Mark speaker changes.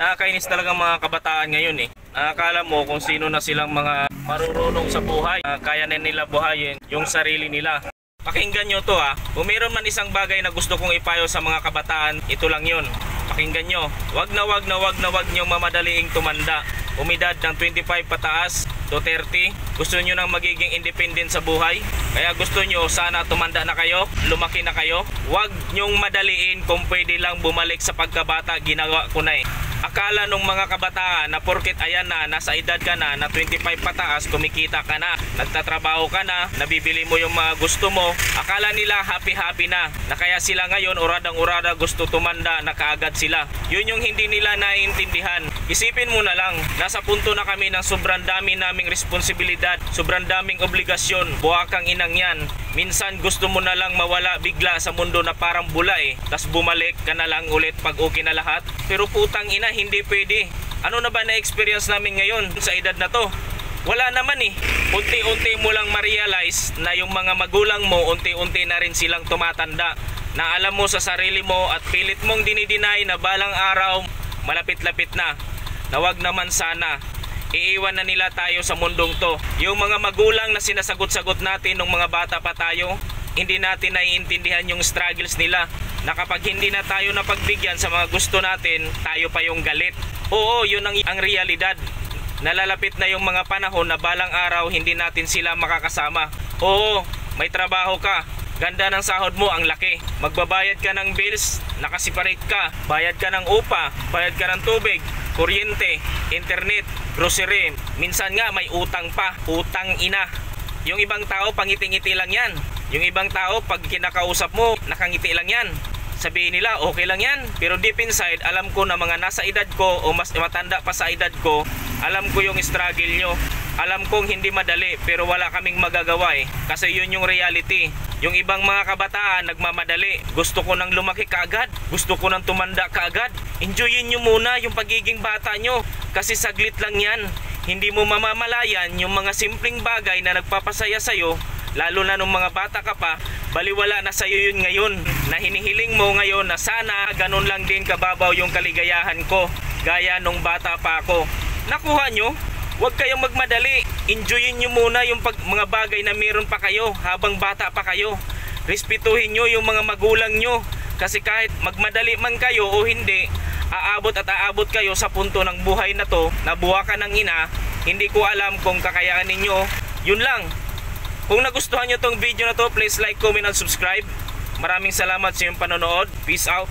Speaker 1: Nakakainis talaga mga kabataan ngayon eh. Akala mo kung sino na silang mga marurunong sa buhay. Kaya na nila buhayin yung sarili nila. Pakinggan nyo to ha. Kung mayroon man isang bagay na gusto kong ipayo sa mga kabataan, ito lang yun. Pakinggan nyo. Wag na wag nyo mamadaliing tumanda. Umidad ng 25 pataas to 30. Gusto nyo nang magiging independent sa buhay. Kaya gusto nyo sana tumanda na kayo, lumaki na kayo. Wag nyong madaliin kung pwede lang bumalik sa pagkabata. Ginawa ko na eh. Akala nung mga kabataan na porket ayan na, nasa edad ka na 25 pataas, kumikita ka na, nagtatrabaho ka na, nabibili mo yung mga gusto mo. Akala nila happy na kaya sila ngayon uradang-urada gusto tumanda na kaagad sila. Yun yung hindi nila naiintindihan. Isipin mo na lang, nasa punto na kami ng sobrang dami naming responsibilidad, sobrang daming obligasyon, buhakang inang yan. Minsan gusto mo na lang mawala bigla sa mundo na parang bula eh, tas bumalik ka na lang ulit pag okay na lahat. Pero putang ina, hindi pwede. Ano na ba na-experience namin ngayon sa edad na to? Wala naman eh. Unti-unti mo lang ma-realize na yung mga magulang mo, unti-unti na rin silang tumatanda. Na alam mo sa sarili mo at pilit mong dinidinay na balang araw, malapit-lapit na. Na wag naman sana. Iiwan na nila tayo sa mundong to. Yung mga magulang na sinasagot-sagot natin nung mga bata pa tayo, hindi natin naiintindihan yung struggles nila. Na kapag hindi na tayo napagbigyan sa mga gusto natin, tayo pa yung galit. Oo, yun ang realidad. Nalalapit na yung mga panahon na balang araw hindi natin sila makakasama. Oo, may trabaho ka. Ganda ng sahod mo, ang laki. Magbabayad ka ng bills, nakasiparate ka. Bayad ka ng upa, bayad ka ng tubig, kuryente, internet, grocery. Minsan nga may utang pa, utang ina. Yung ibang tao pangiti-ngiti lang yan. Yung ibang tao pag kinakausap mo, nakangiti lang yan. Sabihin nila okay lang yan. Pero deep inside, alam ko na mga nasa edad ko o mas matanda pa sa edad ko, alam ko yung struggle nyo. Alam kong hindi madali pero wala kaming magagawa eh. Kasi yun yung reality. Yung ibang mga kabataan nagmamadali. Gusto ko nang lumaki kaagad. Gusto ko nang tumanda kaagad. Enjoyin nyo muna yung pagiging bata nyo. Kasi saglit lang yan. Hindi mo mamamalayan yung mga simpleng bagay na nagpapasaya sa'yo. Lalo na nung mga bata ka pa, baliwala na sa'yo yun ngayon. Na hinihiling mo ngayon na sana ganun lang din kababaw yung kaligayahan ko. Gaya nung bata pa ako. Nakuha nyo? Huwag kayong magmadali. Enjoyin nyo muna yung mga bagay na meron pa kayo habang bata pa kayo. Respetuhin nyo yung mga magulang nyo. Kasi kahit magmadali man kayo o hindi, aabot at aabot kayo sa punto ng buhay na to na buwakan ng ina. Hindi ko alam kung kakayanin ninyo. Yun lang. Kung nagustuhan nyo tong video na to, please like, comment, and subscribe. Maraming salamat sa iyong panonood. Peace out.